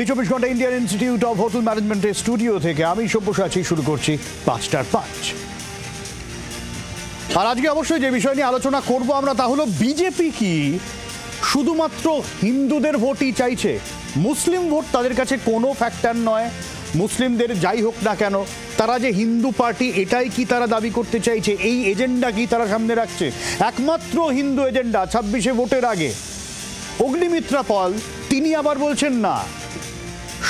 জি 24 ঘন্টা Indian institute of hotel ম্যানেজমেন্টের studio থেকে আমি সব্যসাচী শুরু করছি 5টার 5। আর আজকে অবশ্যই যে বিষয় নিয়ে আলোচনা করব আমরা তা হলো বিজেপি কি শুধুমাত্র হিন্দুদের ভোটই চাইছে? মুসলিম ভোট তাদের কাছে কোনো ফ্যাক্টর নয়। মুসলিমদের যাই হোক না কেন, তারা যে হিন্দু পার্টি এটাই কি তারা দাবি করতে চাইছে? এই এজেন্ডা কি তারা সামনে রাখছে? একমাত্র হিন্দু এজেন্ডা 26শে ভোটের আগে। অগ্নিমিত্রা পল তিনি আবার বলছেন না,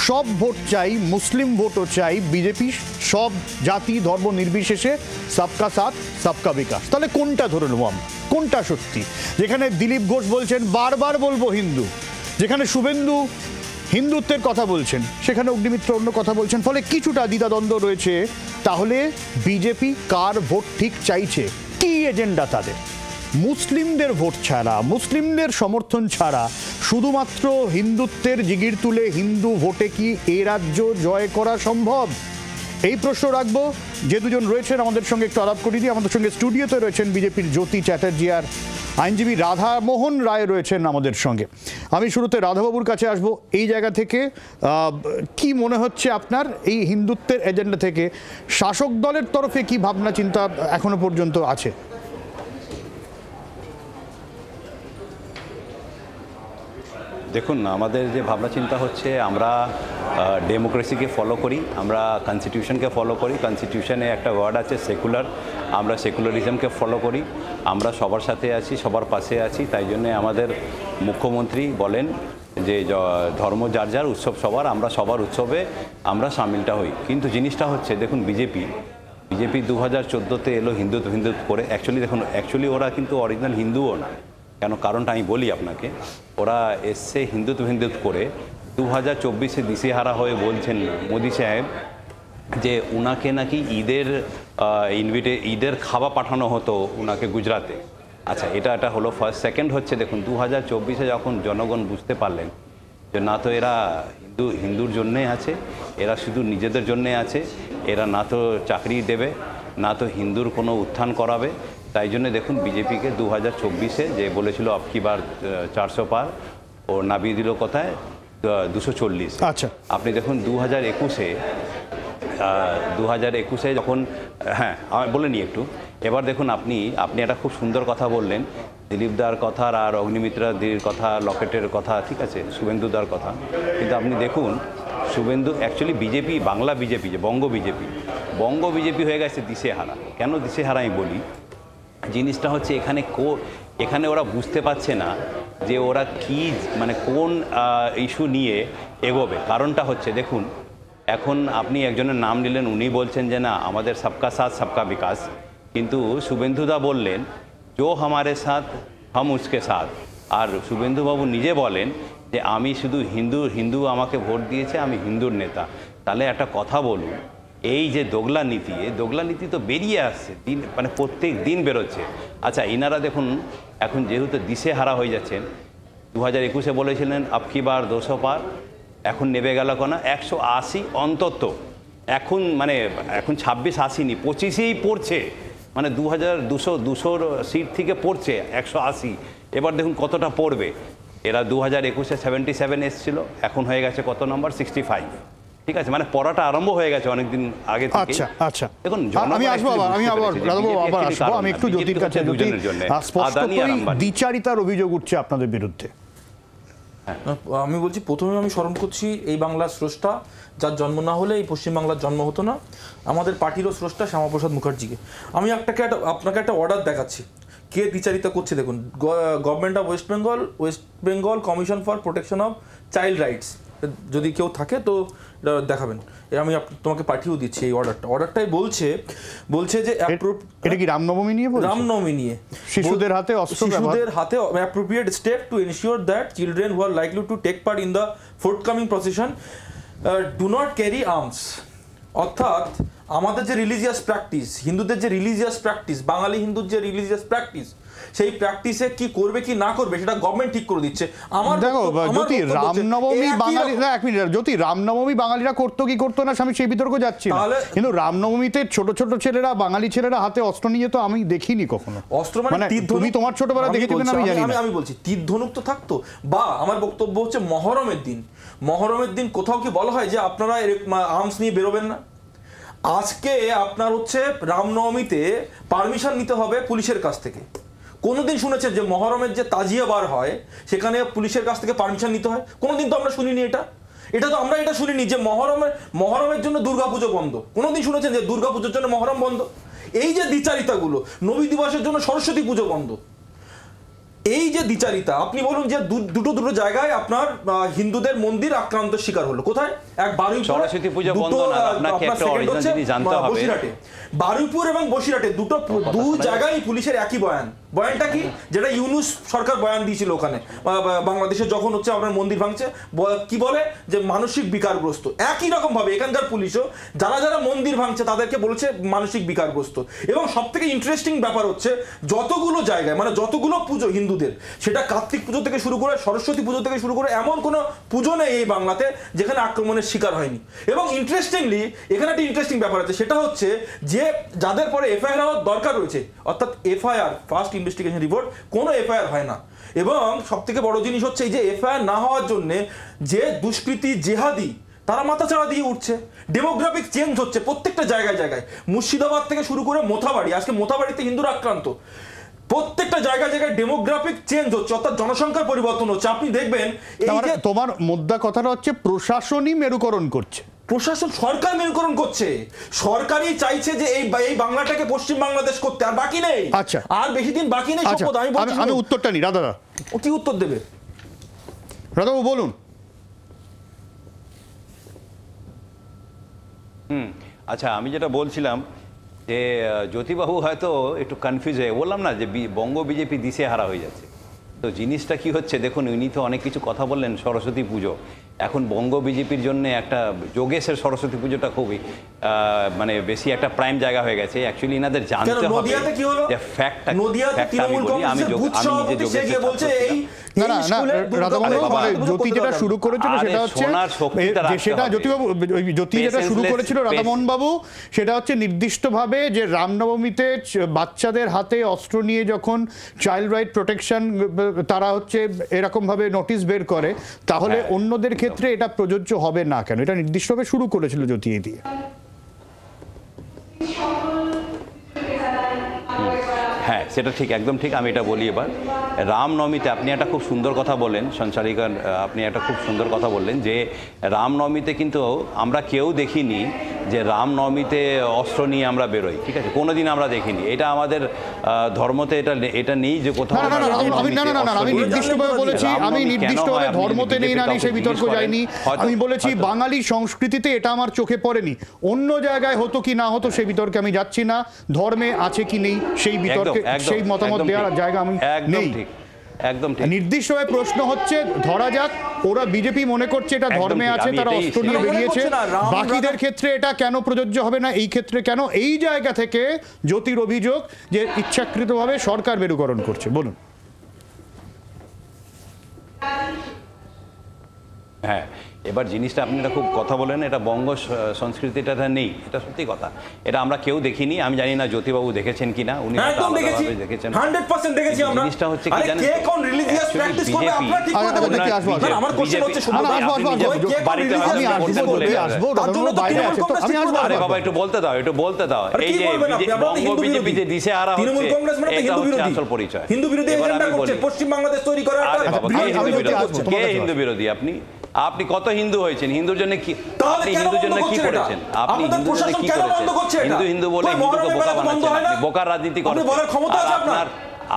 সব ভোট চাই, মুসলিম ভোটও চাই, বিজেপি সব জাতি ধর্ম নির্বিশেষে সবকা সাথ সবকা বিকাশ। তাহলে কোনটা ধরে নেব আমরা, কোনটা সত্যি? যেখানে দিলীপ ঘোষ বলছেন বারবার বলবো হিন্দু, যেখানে শুভেন্দু হিন্দুত্বের কথা বলছেন, সেখানে অগ্নিমিত্র অন্য কথা বলছেন, ফলে কিছুটা দ্বিধাদ্বন্দ্ব রয়েছে। তাহলে বিজেপি কার ভোট ঠিক চাইছে? কি এজেন্ডা তাদের? মুসলিমদের ভোট ছাড়া, মুসলিমদের সমর্থন ছাড়া শুধুমাত্র হিন্দুত্বের জিগির তুলে হিন্দু ভোটে কি এ রাজ্য জয় করা সম্ভব? এই প্রশ্ন রাখবো। যে দুজন রয়েছেন আমাদের সঙ্গে একটু আলাপ করিয়ে দিই। আমাদের সঙ্গে স্টুডিওতে রয়েছেন বিজেপির জ্যোতি চ্যাটার্জি আর আইনজীবী রাধামোহন রায় রয়েছেন আমাদের সঙ্গে। আমি শুরুতে রাধাবাবুর কাছে আসব। এই জায়গা থেকে কি মনে হচ্ছে আপনার এই হিন্দুত্বের এজেন্ডা থেকে শাসক দলের তরফে কি ভাবনা চিন্তা এখনো পর্যন্ত আছে? দেখুন, আমাদের যে ভাবনা চিন্তা হচ্ছে, আমরা ডেমোক্রেসিকে ফলো করি, আমরা কনস্টিটিউশনকে ফলো করি। কনস্টিটিউশনে একটা ওয়ার্ড আছে সেকুলার, আমরা সেকুলারিজমকে ফলো করি। আমরা সবার সাথে আছি, সবার পাশে আছি। তাই জন্যে আমাদের মুখ্যমন্ত্রী বলেন যে ধর্ম যার যার, উৎসব সবার, আমরা সবার উৎসবে আমরা সামিলটা হই। কিন্তু জিনিসটা হচ্ছে, দেখুন বিজেপি 2014তে এলো হিন্দুত্ব করে। অ্যাকচুয়ালি ওরা কিন্তু অরিজিনাল হিন্দুও না। কারণটা আমি বলি আপনাকে। ওরা এসছে হিন্দুত্ব করে 2024-এ দিশেহারা হয়ে বলছেন মোদি সাহেব যে উনাকে নাকি ঈদের খাবার পাঠানো হতো উনাকে গুজরাতে। আচ্ছা, এটা হলো ফার্স্ট। সেকেন্ড হচ্ছে, দেখুন 2024-এ যখন জনগণ বুঝতে পারলেন যে না তো এরা হিন্দুর জন্যে আছে, এরা শুধু নিজেদের জন্যে আছে, এরা না তো চাকরি দেবে, না তো হিন্দুর কোনো উত্থান করাবে। তাই জন্য দেখুন বিজেপিকে 2024-এ যে বলেছিল আপকি বার 400 পার, ও নামিয়ে দিল কোথায় 240। আচ্ছা, আপনি দেখুন 2021-এ যখন, হ্যাঁ বলে নিই একটু। এবার দেখুন আপনি একটা খুব সুন্দর কথা বললেন, দিলীপ দার কথা আর অগ্নিমিত্রাদির কথা, লকেটের কথা, ঠিক আছে, শুভেন্দু দার কথা। কিন্তু আপনি দেখুন Suvendu actually BJP, Bangla BJP যে বঙ্গ বিজেপি হয়ে গেছে দিশেহারা। কেন দিশেহারা আমি বলি, জিনিসটা হচ্ছে এখানে ওরা বুঝতে পারছে না যে ওরা কি মানে কোন ইস্যু নিয়ে এগোবে। কারণটা হচ্ছে, দেখুন এখন আপনি একজনের নাম নিলেন, উনি বলছেন যে না আমাদের সবকা সাথ সবকা বিকাশ, কিন্তু শুভেন্দুদা বললেন জো হামারে সাথ হাম উসকে সাথ। আর শুভেন্দুবাবু নিজে বলেন যে আমি শুধু হিন্দু আমাকে ভোট দিয়েছে, আমি হিন্দুর নেতা। তাহলে একটা কথা বলুন, এই যে দোগলা নীতি তো বেরিয়ে আসছে প্রত্যেক দিন বেরোচ্ছে। আচ্ছা, ইনারা দেখুন এখন যেহেতু দিশেহারা হয়ে যাচ্ছেন, 2021-এ বলেছিলেন আপকি বার 200 পার, এখন নেমে গেল কেন 180 অন্তত। এখন 26 আসেনি, 25-এই পড়ছে, 200 সিট থেকে পড়ছে 180। এবার দেখুন কতটা পড়বে। এরা 2021-এ 77 এসেছিল, এখন হয়ে গেছে কত নম্বর, 65। ঠিক আছে, পড়াটা আরম্ভ হয়ে গেছে অনেকদিন আগে থেকে। আচ্ছা আচ্ছা, দেখুন আমি আসবো আমি একটু জ্যোতির কাছে। দ্বিচারিতার অভিযোগ উঠছে আপনাদের বিরুদ্ধে। আমি বলছি, প্রথমে আমি স্মরণ করছি এই বাংলার স্রষ্টা, যার জন্ম না হলে এই পশ্চিমবাংলার জন্ম হতো না, আমাদের পার্টিরও স্রষ্টা শ্যামাপ্রসাদ মুখার্জিকে। আমি আপনাকে একটা অর্ডার দেখাচ্ছি, কে দ্বিচারিতা করছে। দেখুন, government of West Bengal commission for protection of child rights, যদি কেউ থাকে তো দেখাবেন। আমি তোমাকে পাঠিয়েও দিচ্ছি এই অর্ডারটাই বলছে যে এটা কি রামনবমী নিয়ে শিশুদের হাতে appropriate step to ensure that children who are likely to take part in the forthcoming procession do not carry arms. অর্থাৎ আমাদের যে রিলিজিয়াস প্র্যাকটিস, হিন্দুদের যে রিলিজিয়াস প্র্যাকটিস, বাঙালি হিন্দুর যে রিলিজিয়াস প্র্যাকটিস, সেই প্র্যাকটিসে কি করবে কি না করবে সেটা গভর্নমেন্ট ঠিক করে দিচ্ছে। আমার দেখো যদি রামনবমী বাঙালি, এক মিনিট, যদি রামনবমী বাঙালিরা করতো কি করতো না আমি সেই বিতর্ক যাচ্ছি না, কিন্তু রামনবমীতে ছোট ছোট ছেলেরা, বাঙালি ছেলেরা হাতে অস্ত্র নিয়ে তো আমি দেখিনি কখনো। অস্ত্র মানে তুমি তোমার ছোটবেলা দেখেছিলে না আমি জানি না। আমি বলছি তীর ধনুক তো থাকতো। বা আমার বক্তব্য হচ্ছে মহরমের দিন কোথাও কি বলা হয় যে আপনারা আর্মস নিয়ে বেরোবেন না? আজকে আপনার হচ্ছে রামনবমীতে পারমিশন নিতে হবে পুলিশের কাছ থেকে। কোনোদিন শুনেছেন যে মহরমের যে তাজিয়া বার হয় সেখানে পুলিশের কাছ থেকে পারমিশন নিতে হয়? কোনোদিন তো আমরা শুনিনি এটা তো আমরা এটা শুনিনি যে মহরমের জন্য দুর্গাপুজো বন্ধ। কোনোদিন শুনেছেন যে দুর্গাপুজোর জন্য মহরম বন্ধ? এই যে দ্বিচারিতাগুলো, নবী দিবসের জন্য সরস্বতী পুজো বন্ধ, এই যে দ্বিচারিতা, আপনি বলুন যে দুটো জায়গায় আপনার হিন্দুদের মন্দির আক্রান্ত শিকার হলো। কোথায়? এক বারুইপুর, সরস্বতী পুজো বন্ধ না, আপনাকে একটা অরিজিনাল জিনিস জানতে হবে। বসিরহাটে, বারুইপুর এবং বসিরহাটে দু জায়গায় পুলিশের একই বয়ানটা কি, যেটা ইউনূস সরকার বয়ান দিয়েছিল ওখানে বাংলাদেশে যখন হচ্ছে আপনার মন্দির ভাঙছে, কি বলে যে মানসিক বিকারগ্রস্ত। একই রকম ভাবে এখানকার পুলিশও যারা মন্দির ভাঙছে তাদেরকে বলছে মানসিক বিকারগ্রস্ত। এবং সব থেকে ইন্টারেস্টিং ব্যাপার হচ্ছে যতগুলো জায়গায় মানে যতগুলো পুজো হিন্দুদের, সেটা কার্তিক পুজো থেকে শুরু করে সরস্বতী পুজো থেকে শুরু করে এমন কোনো পুজো নেই এই বাংলাতে যেখানে আক্রমণের শিকার হয়নি। এবং ইন্টারেস্টিংলি এখানে একটা ইন্টারেস্টিং ব্যাপার আছে, সেটা হচ্ছে যে যাদের পরে এফআইআর হওয়ার দরকার রয়েছে, অর্থাৎ এফআইআর ফার্স্ট ইনভেস্টিগেশন রিপোর্ট, কোনো এফআইআর হয় না। এবং সব থেকে বড় জিনিস হচ্ছে এই যে এফআইআর না হওয়ার জন্য যে দুষ্কৃতী জেহাদি তারা মাথাচাড়া দিয়ে উঠছে, ডেমোগ্রাফিক চেঞ্জ হচ্ছে প্রত্যেকটা জায়গায়। মুর্শিদাবাদ থেকে শুরু করে মোথাবাড়ি, আজকে মোথাবাড়িতে হিন্দুরা আক্রান্ত, প্রত্যেকটা জায়গায় ডেমোগ্রাফিক চেঞ্জ হচ্ছে, অর্থাৎ জনসংখ্যার পরিবর্তন হচ্ছে। আপনি দেখবেন এই যে তোমার মুদ্রা কথাটা হচ্ছে প্রশাসনই মেরুকরণ করছে, প্রশাসন সরকার মেরুকরণ করছে, সরকারই চাইছে যে এই বাংলাটাকে পশ্চিম বাংলাদেশ করতে, আর বাকি নেই। আচ্ছা, আর বেশি দিন বাকি নেই। আমি উত্তরটা নিই। রাধাদা ও কি উত্তর দেবে? রাধাবাবু বলুন। আচ্ছা, আমি যেটা বলছিলাম যে জ্যোতিবাবু হয়তো একটু কনফিউজ হয়ে, বললাম না যে বঙ্গ বিজেপি দিশে হারা হয়ে যাচ্ছে। তো জিনিসটা কি হচ্ছে দেখুন, উনি তো অনেক কিছু কথা বললেন, সরস্বতী পুজো এখন বঙ্গ বিজেপির জন্য একটা যোগেশের সরস্বতী পুজোটা খুবই মানে বেশি একটা প্রাইম জায়গা হয়ে গেছে। অ্যাকচুয়ালি এনাদের জানতে হবে যে ফ্যাক্টটা আমি জ্যোতি যেটা শুরু করেছিল সেটা হচ্ছে জ্যোতি যেটা শুরু করেছিল রাধামোহন বাবু, সেটা হচ্ছে নির্দিষ্টভাবে যে রামনবমীতে বাচ্চাদের হাতে অস্ত্র নিয়ে যখন চাইল্ড রাইট প্রোটেকশন তারা হচ্ছে এরকম ভাবে নোটিশ বের করে, তাহলে অন্যদের ক্ষেত্রে এটা প্রযোজ্য হবে না কেন? এটা নির্দিষ্টভাবে শুরু করেছিল জ্যোতি দিয়ে। হ্যাঁ, সেটা ঠিক, একদম ঠিক। আমি এটা বলি এবার, রামনবমীতে আপনি একটা খুব সুন্দর কথা বললেন, সঞ্চারিকা আপনি একটা খুব সুন্দর কথা বললেন যে রামনবমীতে কিন্তু আমরা কেউ দেখিনি যে রামনবমীতে অস্ত্র নিয়ে আমরা বেরোই, ঠিক আছে? কোনোদিন আমরা দেখিনি। এটা আমাদের ধর্মতে এটা নেই যে কোথাও। আমি নির্দিষ্টভাবে বলেছি, আমি নির্দিষ্টভাবে ধর্মতে নেই না সেই বিতর্ক যায়নি। আমি বলেছি বাঙালি সংস্কৃতিতে এটা আমার চোখে পড়েনি, অন্য জায়গায় হতো কি না হতো সেই বিতর্কে আমি যাচ্ছি না। ধর্মে আছে কি নেই সেই বিতর্কে, সেই মতামত দেওয়ার জায়গা আমি নেই। একদম ঠিক। নির্দিষ্টভাবে প্রশ্ন হচ্ছে, ধরা যাক ওরা বিজেপি মনে করছে এটা ধর্মে আছে, তারা অস্ত্র নিয়ে বেরিয়েছে, বাকিদের ক্ষেত্রে এটা কেন প্রযোজ্য হবে না, এই ক্ষেত্রে কেন? এই জায়গা থেকে জ্যোতির অভিযোগ যে ইচ্ছাকৃতভাবে সরকার মেরুকরণ করছে। বলুন। হ্যাঁ, এবার জিনিসটা আপনি এটা খুব কথা বলেন, এটা বঙ্গ সংস্কৃতিটা নেই, এটা সত্যি কথা। এটা আমরা কেউ দেখিনি। আমি জানি না জ্যোতিবাবু দেখেছেন কিনা, উনি দেখেছেন 100% দেখেছি আমরা। জিনিসটা হচ্ছে কি জানেন, কে কোন রিলিজিয়াস প্র্যাকটিস করবে আপনারা ঠিক করে বলতে পারেন। আমার কোশ্চেন হচ্ছে শুধু আমি আসবো। আরে বাবা একটু বলতে দাও। এই যে বঙ্গ বিজেপি যে দিশে হারা হচ্ছে, তৃণমূল কংগ্রেস মানে হিন্দু বিরোধী, আসল পরিচয় হিন্দু বিরোধী এজেন্ডা করছে পশ্চিম বাংলাদেশ তৈরি করার একটা। কে হিন্দু বিরোধী? আপনি কত হিন্দু হয়েছেন? হিন্দুর জন্য কি আপনি হিন্দুর জন্য কি করেছেন? আপনি হিন্দুর জন্য কি করেছেন? হিন্দু বলে হিন্দুকে বোকা বানাচ্ছেন, আপনি বোকার রাজনীতি করেন।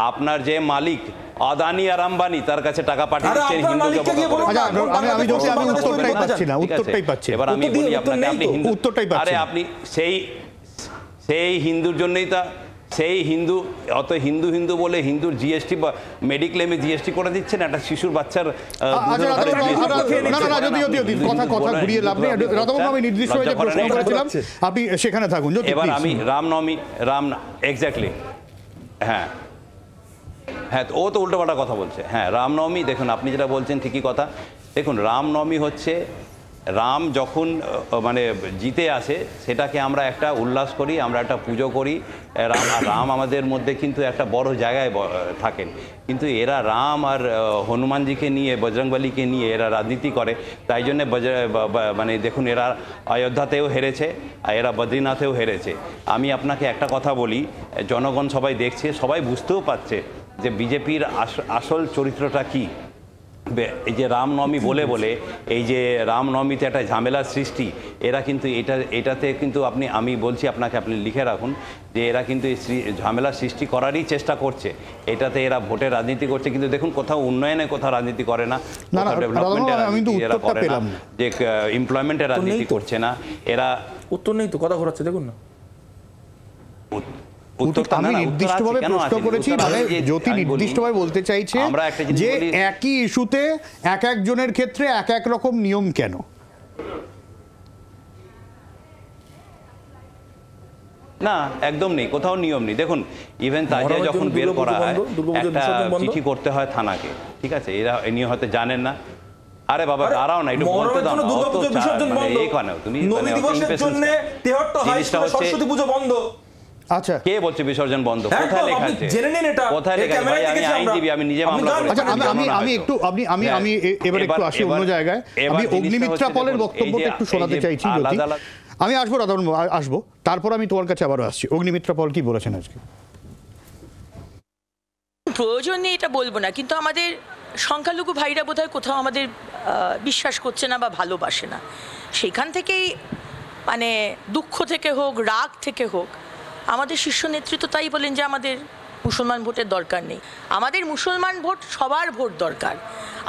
আপনার যে মালিক আদানি আর আম্বানি, তার কাছে টাকা পাঠিয়েছেন হিন্দুকে বোকা বানাচ্ছেন। এবার আমি বলি আপনাকে, আপনি হিন্দু, আরে আপনি সেই হিন্দুর জন্যই তা সেই হিন্দু অত হিন্দু হিন্দু বলে হিন্দুর জিএসটি বা মেডিক্লেমে জিএসটি করে দিচ্ছেন একটা শিশুর বাচ্চার কথা ঘুরিয়ে লাভ নেই। রাধাবাবু, আমি নির্দিষ্ট প্রশ্ন করেছিলাম, আপনি সেখানে থাকুন। এবার আমি রামনবমী এক্স্যাক্টলি, হ্যাঁ হ্যাঁ, ও তো উল্টোপাল্টা কথা বলছে। হ্যাঁ, রামনবমী দেখুন, আপনি যেটা বলছেন ঠিকই কথা। দেখুন, রামনবমী হচ্ছে রাম যখন মানে জিতে আসে সেটাকে আমরা একটা উল্লাস করি, আমরা একটা পুজো করি। রাম আমাদের মধ্যে কিন্তু একটা বড় জায়গায় থাকেন, কিন্তু এরা রাম আর হনুমানজিকে নিয়ে, বজরংবলীকে নিয়ে এরা রাজনীতি করে। তাই জন্যে মানে দেখুন, এরা অযোধ্যাতেও হেরেছে আর এরা বদ্রীনাথেও হেরেছে। আমি আপনাকে একটা কথা বলি, জনগণ সবাই দেখছে, সবাই বুঝতেও পারছে যে বিজেপির আসল চরিত্রটা কী। এই যে রামনবমী বলে বলে এই যে রামনবমীতে একটা ঝামেলার সৃষ্টি, এরা কিন্তু এটাতে কিন্তু আমি বলছি আপনাকে, আপনি লিখে রাখুন যে এরা কিন্তু এই ঝামেলার সৃষ্টি করারই চেষ্টা করছে। এটাতে এরা ভোটের রাজনীতি করছে, কিন্তু দেখুন কোথাও উন্নয়নে কোথাও রাজনীতি করে না, ডেভেলপমেন্টের রাজনীতি এরা করে না, যে এমপ্লয়মেন্টের রাজনীতি করছে না এরা। উত্তর নেই তো, কথা ঘোরাচ্ছে, দেখুন না। আমি নির্দিষ্টভাবে প্রশ্ন করেছি, মানে জ্যোতি নির্দিষ্টভাবে বলতে চাইছে যে একই ইস্যুতে এক একজনের ক্ষেত্রে এক এক রকম নিয়ম কেন? না, একদম নেই, কোথাও নিয়ম নেই। দেখুন, ইভেন তাজিয়া যখন বের করা হয় একটা চিঠি করতে হয় থানাকে, ঠিক আছে? এরা এ নিয়ে হয়তো জানেন না। আরে বাবা, দাঁড়াও না, একটু বলতে দাও না। তুমি আচ্ছা, কে বলছে বিসর্জন বন্ধ? কোথায় লেখা আছে? কোথায় লেখা আছে? ভাই, আমি আইনজীবী, আমি নিজে মামলা করেছি। আমি এবার একটু আসি অন্য জায়গায়। আমি অগ্নিমিত্রা পলের বক্তব্যটা একটু শোনাতে চাইছি জ্যোতি। আমি আসবো রাধারমণ, আসবো, তারপর আমি তোমার কাছে আবারও আসছি। অগ্নিমিত্রা পল কি বলেছেন আজকে? প্রয়োজন নেই এটা বলবো না, কিন্তু আমাদের সংখ্যালঘু ভাইরা বোধহয় কোথাও আমাদের বিশ্বাস করছে না বা ভালোবাসে না। সেখান থেকেই মানে দুঃখ থেকে হোক, রাগ থেকে হোক, আমাদের শীর্ষ নেতৃত্ব তাই বলেন যে আমাদের মুসলমান ভোটের দরকার নেই। আমাদের মুসলমান ভোট, সবার ভোট দরকার।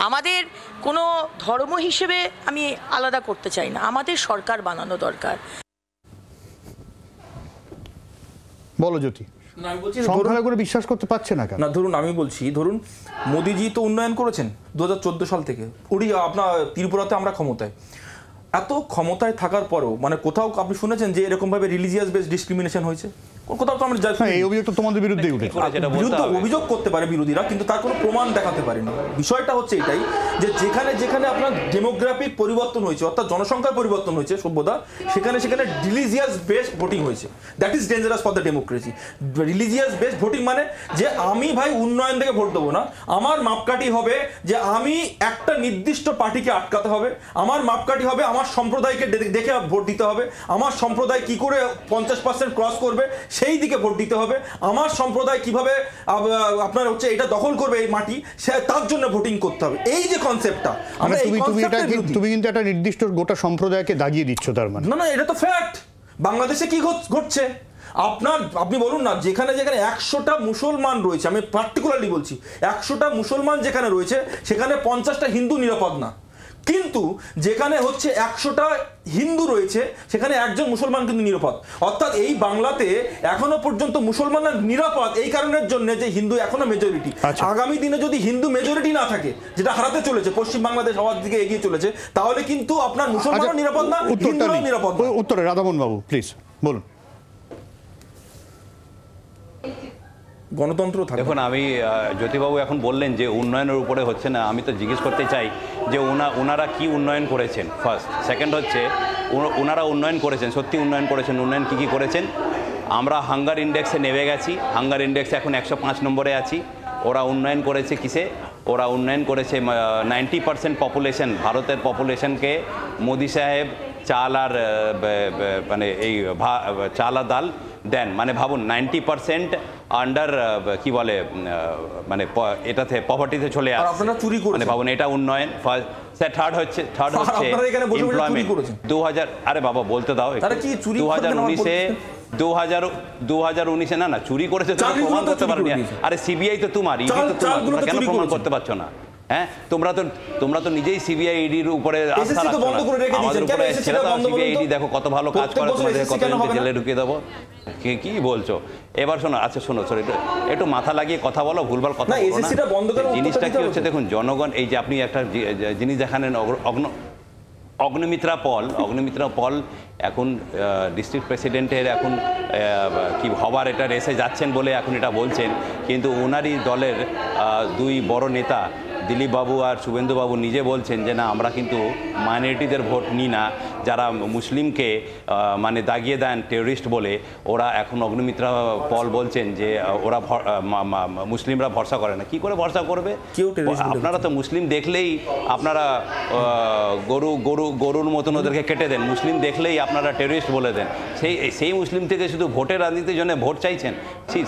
আমাদের কোনো ধর্ম হিসেবে আমি আলাদা করতে চাই না, আমাদের সরকার বানানো দরকার। বলো জ্যোতি। সংখ্যালঘুরা বিশ্বাস করতে পারছে না কেন? না, ধরুন আমি বলছি, ধরুন মোদিজি তো উন্নয়ন করেছেন 2014 সাল থেকে। আপনার ত্রিপুরাতে আমরা ক্ষমতায়, এত ক্ষমতায় থাকার পরও মানে কোথাও আপনি শুনেছেন যে এরকমভাবে রিলিজিয়াস বেস ডিসক্রিমিনেশন হয়েছে? কোথাও তো আমরা এই অভিযোগ তো তোমাদের বিরুদ্ধেই উঠেছে। অভিযোগ করতে পারে বিরোধীরা, কিন্তু তার কোনো প্রমাণ দেখাতে পারেনি। বিষয়টা হচ্ছে এটাই যে যেখানে যেখানে আপনার ডেমোগ্রাফিক পরিবর্তন হয়েছে, অর্থাৎ জনসংখ্যার পরিবর্তন হয়েছে সভ্যতা, সেখানে সেখানে রিলিজিয়াস বেসড ভোটিং হয়েছে। That is dangerous for the democracy. Religious based voting মানে যে আমি ভাই উন্নয়ন থেকে ভোট দেবো না, আমার মাপকাঠি হবে যে আমি একটা নির্দিষ্ট পার্টিকে আটকাতে হবে, আমার মাপকাঠি হবে আমার সম্প্রদায়কে দেখে ভোট দিতে হবে, আমার সম্প্রদায় কি করে 50% ক্রস করবে সেই দিকে ভোট দিতে হবে, আমার সম্প্রদায় কিভাবে আপনার হচ্ছে এটা দখল করবে এই মাটি, তার জন্য ভোটিং করতে হবে। এই যে কনসেপ্টটা, তুমি কিন্তু একটা নির্দিষ্ট গোটা সম্প্রদায়কে দাগিয়ে দিচ্ছ তার মানে। না, এটা তো ফ্যাক্ট। বাংলাদেশে কি ঘটছে আপনি বলুন না, যেখানে যেখানে 100টা মুসলমান রয়েছে, আমি পার্টিকুলারলি বলছি 100টা মুসলমান যেখানে রয়েছে সেখানে 50টা হিন্দু নিরাপদ না, কিন্তু যেখানে হচ্ছে 100টা হিন্দু রয়েছে সেখানে একজন মুসলমান কিন্তু নিরাপদ। অর্থাৎ এই বাংলাতে এখনো পর্যন্ত মুসলমানরা নিরাপদ এই কারণের জন্য যে হিন্দু এখনো মেজরিটি। আগামী দিনে যদি হিন্দু মেজরিটি না থাকে, যেটা হারাতে চলেছে, পশ্চিম বাংলাদেশ হওয়ার দিকে এগিয়ে চলেছে, তাহলে কিন্তু আপনার মুসলমানও নিরাপদ না, হিন্দুরাও নিরাপদ না। উত্তরে রাধামোহন বাবু প্লিজ বলুন। গণতন্ত্র থাকে। দেখুন, আমি জ্যোতিবাবু এখন বললেন যে উন্নয়নের উপরে হচ্ছে না, আমি তো জিজ্ঞেস করতে চাই যে ওনারা কি উন্নয়ন করেছেন ফার্স্ট। সেকেন্ড হচ্ছে ওনারা উন্নয়ন করেছেন, সত্যি উন্নয়ন করেছেন। উন্নয়ন কী করেছেন? আমরা হাঙ্গার ইন্ডেক্সে নেমে গেছি, হাঙ্গার ইন্ডেক্সে এখন 105 নম্বরে আছি। ওরা উন্নয়ন করেছে কিসে? ওরা উন্নয়ন করেছে 90% পপুলেশন, ভারতের পপুলেশনকে মোদি সাহেব চাল আর মানে এই চাল আর ডাল দেন। মানে ভাবুন 90% আন্ডার কি বলে মানে এটাতে পভার্টিতে চলে আসে। মানে ভাবুন, এটা উন্নয়ন। থার্ড হচ্ছে এমপ্লয়মেন্ট। 2000 আরে বাবা বলতে দাও, 2019 না চুরি করেছে, প্রমাণ করতে পারেনি। আরে সিবিআই তো তোমার, ইডি তো তোমার, কেন প্রমাণ করতে পারছো না? হ্যাঁ, তোমরা তো নিজেই সিবিআই ইডির উপরে আস্থা SSC তো রাখছো বন্ধ না। করে রেখে আমাদের দিয়েছেন। উপরে কেন SSC ছেড়ে টা দাও, বন্ধ সিবিআই করুন তো? ইডি দেখো কত ভালো কাজ প্রত্যেক করে, বছর তোমাদের SSC কত কেন হবে না? জেলে ঢুকিয়ে দেবো। কি বলছো এবার? শোনো, আচ্ছা শোনো, একটু মাথা লাগিয়ে কথা বলো, ভুলভাল কথা না, বলো SSC না। টা বন্ধ করে জিনিসটা কি উত্তরটা হচ্ছে দিতে দেখুন, জনগণ এই যে আপনি একটা জিনিস দেখানেন, অগ্নিমিত্রা পল এখন ডিস্ট্রিক্ট প্রেসিডেন্টের এখন কি হবার এটা রেসে যাচ্ছেন বলে এখন এটা বলছেন, কিন্তু ওনারই দলের দুই বড় নেতা দিলীপ বাবু আর শুভেন্দু বাবু নিজে বলছেন যে না, আমরা কিন্তু মাইনরিটিদের ভোট নিই না, যারা মুসলিমকে মানে দাগিয়ে দেন টেররিস্ট বলে, ওরা এখন অগ্নিমিত্রা পল বলছেন যে ওরা মুসলিমরা ভরসা করে না। কি করে ভরসা করবে? আপনারা তো মুসলিম দেখলেই আপনারা গরুর মতন ওদেরকে কেটে দেন, মুসলিম দেখলেই আপনারা টেররিস্ট বলে দেন। সেই মুসলিম থেকে শুধু ভোটের রাজনীতির জন্য ভোট চাইছেন,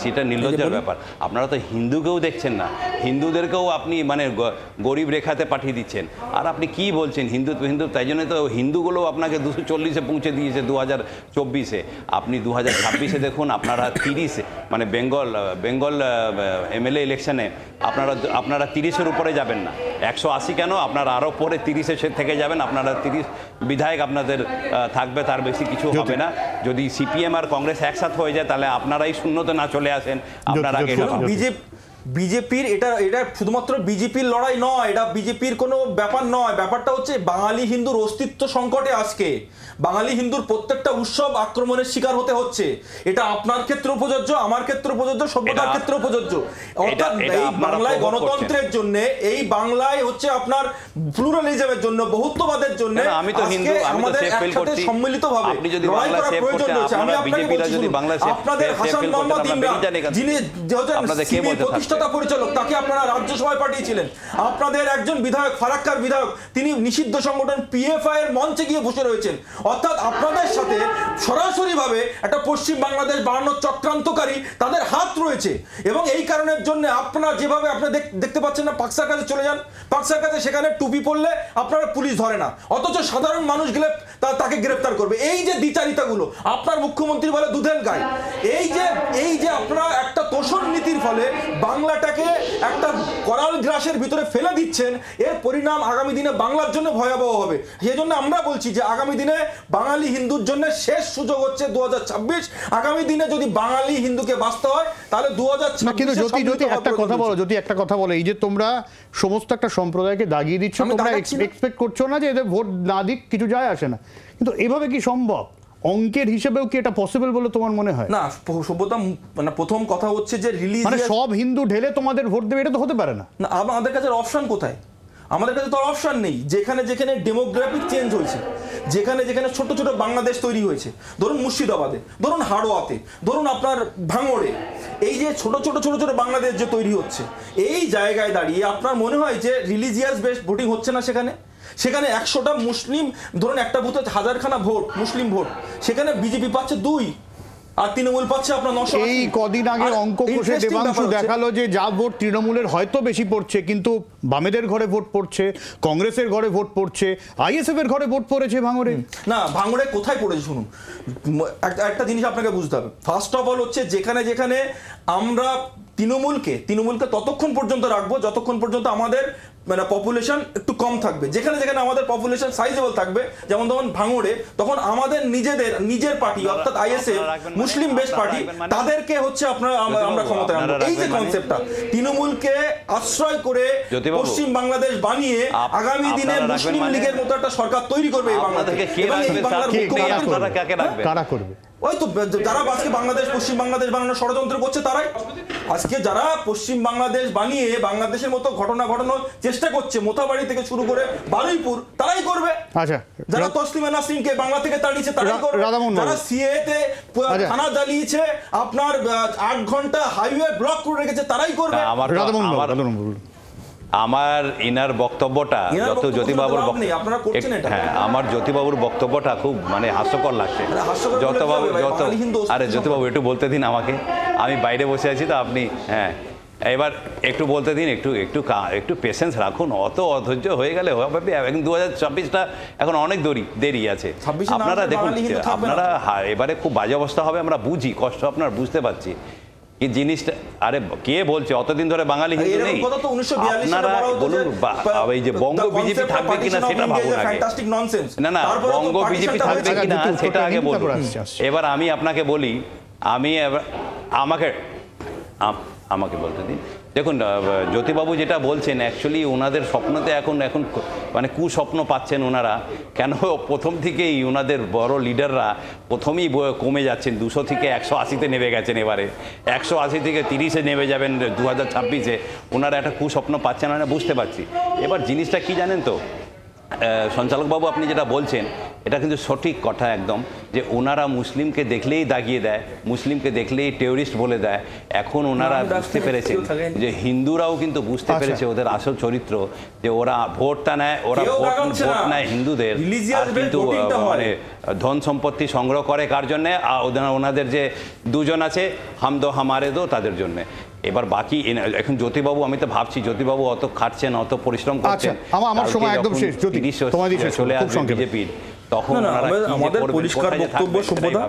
সেটা নির্লজ্জের ব্যাপার। আপনারা তো হিন্দুকেও দেখছেন না, হিন্দুদেরকেও আপনি মানে গরিব রেখাতে পাঠিয়ে দিচ্ছেন। আর আপনি কি বলছেন হিন্দু, তাই জন্য তো হিন্দুগুলো আপনাকে 240-এ পৌঁছে দিয়েছে 2024-এ। আপনি 2026-এ দেখুন, আপনারা 30 মানে বেঙ্গল MLA ইলেকশনে আপনারা 30-এর উপরে যাবেন না, 180 কেন, আপনারা আরও পরে 30-এ থেকে যাবেন। আপনারা 30 বিধায়ক আপনাদের থাকবে, তার বেশি কিছু হবে না। যদি CPM আর কংগ্রেস একসাথে হয়ে যায়, তাহলে আপনারাই শূন্যতে না চলে আসেন, আপনারা আগে বিজেপির এটা শুধুমাত্র বিজেপির লড়াই নয়, এটা বিজেপির কোনো ব্যাপার নয়। ব্যাপারটা হচ্ছে বাঙালি হিন্দুর অস্তিত্ব সংকটে আজকে বাঙালি হিন্দুর প্রত্যেকটা উৎসব আক্রমণের শিকার হতে হচ্ছে। এটা আপনার ক্ষেত্রে প্রযোজ্য, আমার ক্ষেত্রে প্রযোজ্য, সভ্যতার ক্ষেত্রে প্রযোজ্য। অর্থাৎ এই বাংলায় গণতন্ত্রের জন্য, এই বাংলায় হচ্ছে আপনার প্লুরালিজমের জন্য, বহুত্ববাদের জন্য আমি তো হিন্দু, আমাদের একসাথে সম্মিলিতভাবে আপনি যদি লড়াই করা প্রয়োজন রয়েছে। আমি আপনাকে বলছি, আপনাদের হাসান মোহাম্মদ ইমরান, যিনি প্রতিষ্ঠাতা পরিচালক, তাকে আপনারা রাজ্যসভায় পাঠিয়েছিলেন। আপনাদের একজন বিধায়ক, ফারাক্কার বিধায়ক, তিনি নিষিদ্ধ সংগঠন PFI এর মঞ্চে গিয়ে বসে রয়েছেন। অর্থাৎ আপনাদের সাথে সরাসরিভাবে একটা পশ্চিম বাংলাদেশ বানানোর চক্রান্তকারী তাদের হাত রয়েছে। এবং এই কারণের জন্য আপনারা যেভাবে আপনারা দেখতে পাচ্ছেন না, পাকসার কাছে চলে যান, পাকসার কাছে সেখানে টুপি পরলে আপনারা পুলিশ ধরে না, অথচ সাধারণ মানুষ গেলে তাকে গ্রেফতার করবে। এই যে দ্বিচারিতাগুলো, আপনার মুখ্যমন্ত্রী বলে দুধের গায়ে, এই যে আপনারা একটা তোষণ নীতির ফলে বাংলাটাকে একটা করাল গ্রাসের ভিতরে ফেলে দিচ্ছেন, এর পরিণাম আগামী দিনে বাংলার জন্য ভয়াবহ হবে। সেই জন্য আমরা বলছি যে আগামী দিনে বাঙালি হিন্দুর জন্য শেষ সুযোগ হচ্ছে 2026। আগামী দিনে যদি বাঙালি হিন্দুকে বাঁচতে হয়, তাহলে 2026। কিন্তু যদি একটা কথা বলো, এই যে তোমরা সমস্ত একটা সম্প্রদায়কে দাগিয়ে দিচ্ছ, তোমরা এক্সপেক্ট করছো না যে এদের ভোট না দিক, কিছু যায় আসে না, কিন্তু এভাবে কি সম্ভব? অঙ্কের হিসেবেও কি এটা পসিবল বলে তোমার মনে হয়? না, সভ্যতা মানে প্রথম কথা হচ্ছে যে মানে সব হিন্দু ঢেলে তোমাদের ভোট দেবে, এটা তো হতে পারে না। আমাদের কাছে অপশন কোথায়? আমাদের কাছে তো অপশন নেই। যেখানে ডেমোগ্রাফিক চেঞ্জ হয়েছে, যেখানে ছোট ছোট বাংলাদেশ তৈরি হয়েছে, ধরুন মুর্শিদাবাদে, ধরুন হাড়োয়াতে, ধরুন আপনার ভাঙড়ে, এই যে ছোট ছোট বাংলাদেশ যে তৈরি হচ্ছে, এই জায়গায় দাঁড়িয়ে আপনার মনে হয় যে রিলিজিয়াস বেসড ভোটিং হচ্ছে না? সেখানে 100টা মুসলিম, ধরুন একটা বুথে 1000খানা ভোট মুসলিম ভোট, সেখানে বিজেপি পাচ্ছে 2 আর তৃণমূল পাচ্ছে আপনার 900। এই কদিন আগে অঙ্ক কষে দেবাংশু দেখালো যে যা ভোট তৃণমূলের হয়তো বেশি পড়ছে, কিন্তু বামেদের ঘরে ভোট পড়ছে, কংগ্রেসের ঘরে ভোট পড়ছে, ISF এর ঘরে ভোট পড়েছে ভাঙড়ে। না, ভাঙড়ে কোথায় পড়েছে শুনুন, একটা জিনিস আপনাকে বুঝতে হবে। ফার্স্ট অফ অল হচ্ছে যেখানে আমরা তৃণমূলকে ততক্ষণ পর্যন্ত রাখবো যতক্ষণ পর্যন্ত আমাদের মানে পপুলেশন একটু কম থাকবে। যেখানে আমাদের পপুলেশন সাইজেবল থাকবে, যেমন ভাঙড়ে, তখন আমাদের নিজের পার্টি অর্থাৎ ISF মুসলিম বেস পার্টি, তাদেরকে হচ্ছে আমরা ক্ষমতায় আনবো। এই যে কনসেপ্টটা, তৃণমূলকে আশ্রয় করে পশ্চিম বাংলাদেশ বানিয়ে আগামী দিনে মুসলিম লীগের মতো একটা সরকার তৈরি করবে এই বাংলাদেশে। কারা করবে? ওই তো যারা আজকে পশ্চিম বাংলাদেশ বানানোর ষড়যন্ত্র করছে, তারাই আজকে যারা পশ্চিম বাংলাদেশ বানিয়ে বাংলাদেশের মতো ঘটনা ঘটানোর চেষ্টা করছে, মোথাবাড়ি থেকে শুরু করে বারুইপুর, তারাই করবে। আচ্ছা, যারা তসলিমা নাসরিনকে বাংলা থেকে তাড়িয়েছে, তারাই করবে। যারা সিএতে থানা জ্বালিয়েছে, আপনার 8 ঘন্টা হাইওয়ে ব্লক করে রেখেছে, তারাই করবে। আমার ইনার বক্তব্যটা জ্যোতিবাবুর আমার জ্যোতিবাবুর বক্তব্যটা খুব মানে হাস্যকর লাগছে। জ্যোতিবাবু একটু বলতে দিন আমাকে, আমি বাইরে বসে আছি তো, আপনি এবার একটু বলতে দিন, একটু পেশেন্স রাখুন। অত অধৈর্য হয়ে গেলে হবে? এখন 2026টা এখন অনেক দেরি আছে। আপনারা দেখুন, আপনারা এবারে খুব বাজে অবস্থা হবে, আমরা বুঝি, কষ্ট আপনার বুঝতে পারছি, এই জিনিসটা, আরে কে বলছে অতদিন ধরে বাঙালি হিন্দু নেই? আপনারা বলুন, এই যে বঙ্গ বিজেপি থাকবে কিনা সেটা ভাবুন আগে। না না, বঙ্গ বিজেপি থাকবে কিনা সেটা আগে বলুন। এবার আমি আপনাকে বলি, আমি আমাকে বলতে দিন। দেখুন, জ্যোতিবাবু যেটা বলছেন, অ্যাকচুয়ালি ওনাদের স্বপ্নতে এখন মানে কুস্বপ্ন পাচ্ছেন ওনারা। কেন, প্রথম থেকেই ওনাদের বড় লিডাররা প্রথমেই কমে যাচ্ছেন, 200 থেকে 180-তে নেমে গেছেন, এবারে 180 থেকে 30-এ নেমে যাবেন 2026-এ। ওনারা একটা কুস্বপ্ন পাচ্ছেন, আমরা বুঝতে পারছি। এবার জিনিসটা কি জানেন তো সঞ্চালকবাবু, আপনি যেটা বলছেন এটা কিন্তু সঠিক কথা একদম, যে ওনারা মুসলিমকে দেখলেই দাগিয়ে দেয়, মুসলিমকে দেখলেই টেররিস্ট বলে দেয়। এখন ওনারা বুঝতে পেরেছেন যে হিন্দুরাও কিন্তু বুঝতে পেরেছে ওদের আসল চরিত্র, যে ওরা ভোটটা নেয়, ওরা ভোট নেয় হিন্দুদের, আর কিন্তু মানে ধন সম্পত্তি সংগ্রহ করে কার জন্যে? ওনাদের যে দুজন আছে, হামদো হামারে দো, তাদের জন্যে। এবার বাকি এখন জ্যোতিবাবু, আমি তো ভাবছি জ্যোতিবাবু অত খাটছেন, অত পরিশ্রম করছেন, আমার সময় একদম শেষ, চলে আসবে বিজেপির, তখন আমাদের পরিষ্কার বক্তব্য সভ্যতা,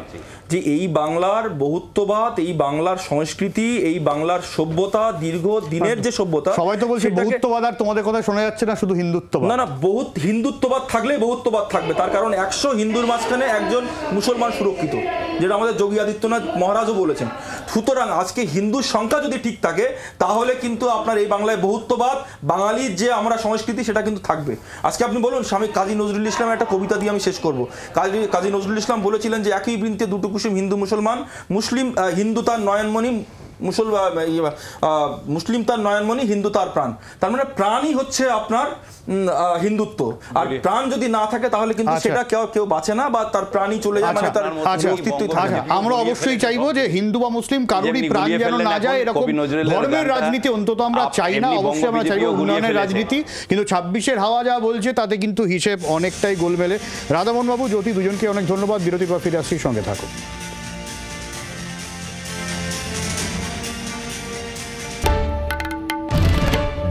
যে এই বাংলার বহুত্ববাদ, এই বাংলার সংস্কৃতি, এই বাংলার সভ্যতা, দীর্ঘ দিনের যে সভ্যতা, সবাই তো বলছে বহুত্ববাদ, আর তোমাদের কথা শোনা যাচ্ছে না শুধু হিন্দুত্ববাদ। না না, বহুত হিন্দুত্ববাদ থাকলে বহুত্ববাদ থাকবে, তার কারণ 100 হিন্দুর মাঝখানে একজন মুসলমান সুরক্ষিত, যেটা আমাদের যোগী আদিত্যনাথ মহারাজও বলেছেন। সুতরাং আজকে হিন্দুর সংখ্যা যদি ঠিক থাকে, তাহলে কিন্তু আপনার এই বাংলায় বহুত্ববাদ, বাঙালির যে আমরা সংস্কৃতি, সেটা কিন্তু থাকবে। আজকে আপনি বলুন, স্বামী কাজী নজরুল ইসলামের একটা কবিতা দিয়ে আমি শেষ করবো। কাজী নজরুল ইসলাম বলেছিলেন যে একই বৃন্তে দুটো কুসুম, হিন্দু মুসলমান, হিন্দু তার নয়নমণি, মুসলিম তার নয়নমণি, হিন্দু তার প্রাণ। তার মানে প্রাণই হচ্ছে আপনার হিন্দুত্ব, আর প্রাণ যদি না থাকে তাহলে কিন্তু সেটা কেউ বাঁচে না, বা তার প্রাণই চলে যায়, মানে তার অস্তিত্বই থাকে না। আমরা অবশ্যই চাইবো যে হিন্দু বা মুসলিম কারোরই প্রাণ যেন না যায়, এরকম ধর্মের রাজনীতি অন্তত আমরা চাই না। অবশ্যই আমরা চাইবো উন্নয়নের রাজনীতি, কিন্তু 26-এর হাওয়া যা বলছে তাতে কিন্তু হিসেব অনেকটাই গোলমেলে। রাধামোহন বাবু, জ্যোতি, দুজনকে অনেক ধন্যবাদ। বিরতির পর ফিরে আসছি, সঙ্গে থাকুন।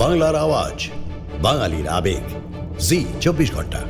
বাংলার আওয়াজ, বাঙালির আবেগ, জি 24 ঘন্টা।